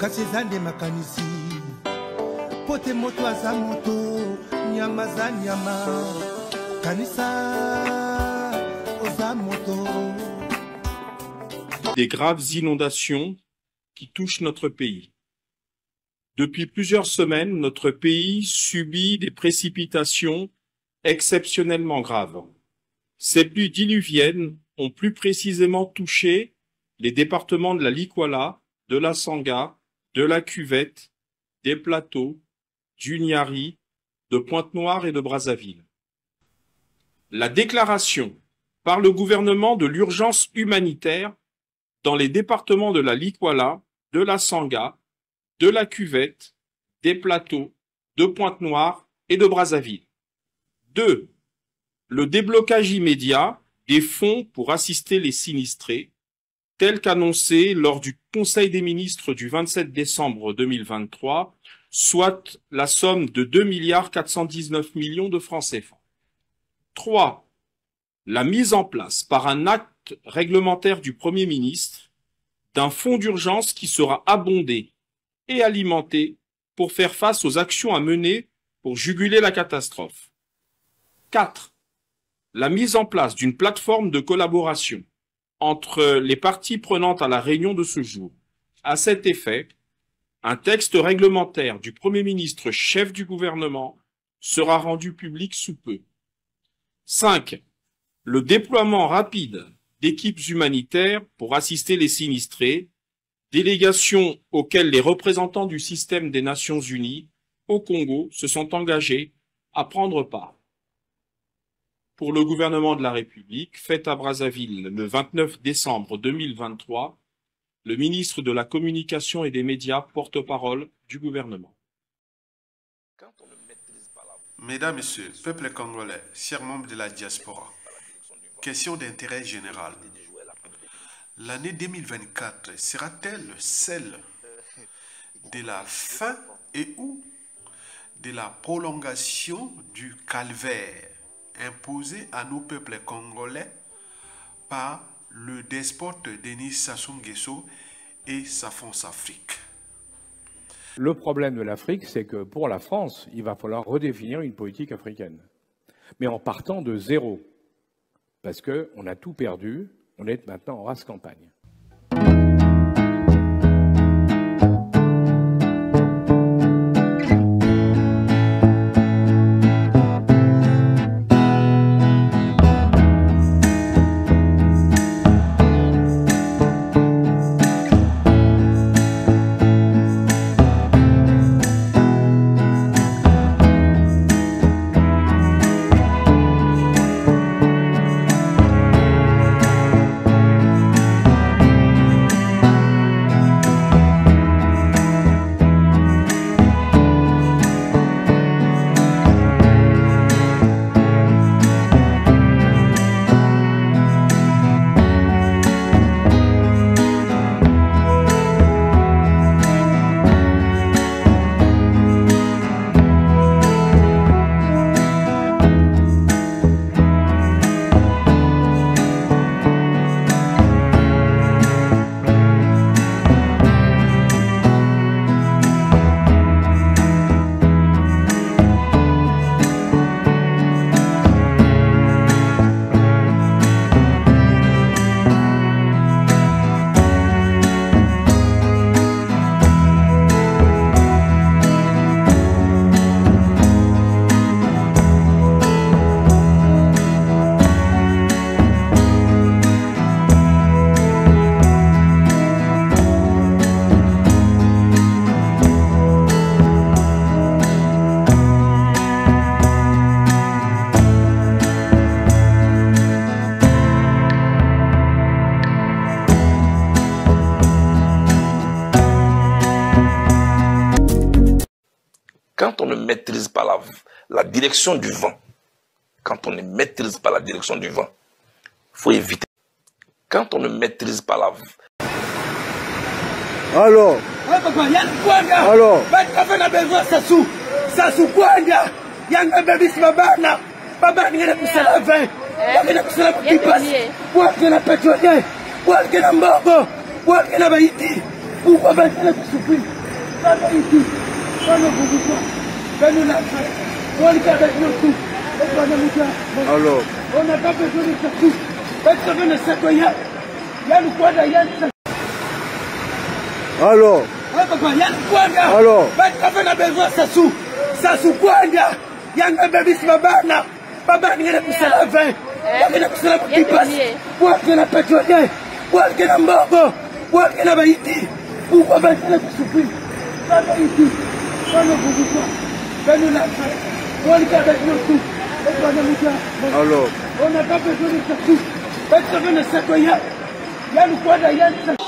kasi zande makanisi pote moto aza moto nyama za nyama kanisa oza moto. Des graves inondations qui touchent notre pays. Depuis plusieurs semaines, notre pays subit des précipitations exceptionnellement graves. Ces pluies diluviennes ont plus précisément touché les départements de la Likwala, de la Sanga, de la Cuvette, des Plateaux, du Niari, de Pointe-Noire et de Brazzaville. La déclaration par le gouvernement de l'urgence humanitaire dans les départements de la Likwala, de la Sanga, de la Cuvette, des Plateaux, de Pointe-Noire et de Brazzaville. 2. Le déblocage immédiat des fonds pour assister les sinistrés, tel qu'annoncé lors du Conseil des ministres du 27 décembre 2023, soit la somme de 2,419 milliards de francs CFA. 3. La mise en place par un acte réglementaire du Premier ministre d'un fonds d'urgence qui sera abondé et alimenté pour faire face aux actions à mener pour juguler la catastrophe. 4. La mise en place d'une plateforme de collaboration entre les parties prenantes à la réunion de ce jour. À cet effet, un texte réglementaire du Premier ministre chef du gouvernement sera rendu public sous peu. 5. Le déploiement rapide d'équipes humanitaires pour assister les sinistrés, délégation auxquelles les représentants du système des Nations Unies au Congo se sont engagés à prendre part. Pour le gouvernement de la République, fait à Brazzaville le 29 décembre 2023, le ministre de la Communication et des Médias, porte-parole du gouvernement. Mesdames, Messieurs, peuple congolais, chers membres de la diaspora, question d'intérêt général. L'année 2024 sera-t-elle celle de la fin et ou de la prolongation du calvaire imposé à nos peuples congolais par le despote Denis Sassou Nguesso et sa France Afrique? Le problème de l'Afrique, c'est que pour la France, il va falloir redéfinir une politique africaine. Mais en partant de zéro. Parce qu'on a tout perdu, on est maintenant en race campagne. Quand on ne maîtrise pas la direction du vent, quand on ne maîtrise pas la direction du vent, il faut éviter. Quand on ne maîtrise pas la... Alors Pourquoi va-t-il souffrir? Pas ici, pas le pouvoir, pas nous l'affaire. On est avec nous tout. Alors, on n'a pas besoin de ça tout. Parce que le citoyen, il y a le quoi d'ailleurs. alors, alors, parce qu'on a besoin de ça sous. Ça sous quoi, il y a un bébé qui va bana. Papa, il y a un poussé la vin. Il y a un poussé la qui passe. Pour qu'il y ait un pétrolier. Pour qu'il y ait un morbo. Pour qu'il y ait un Haïti. Pourquoi va-t-il souffrir? Pas ici, pas le pouvoir, pas nous l'affaire. On est avec nous tout. alors, on n'a pas besoin de ça tout. Parce que le citoyen, il y a le quoi d'ailleurs.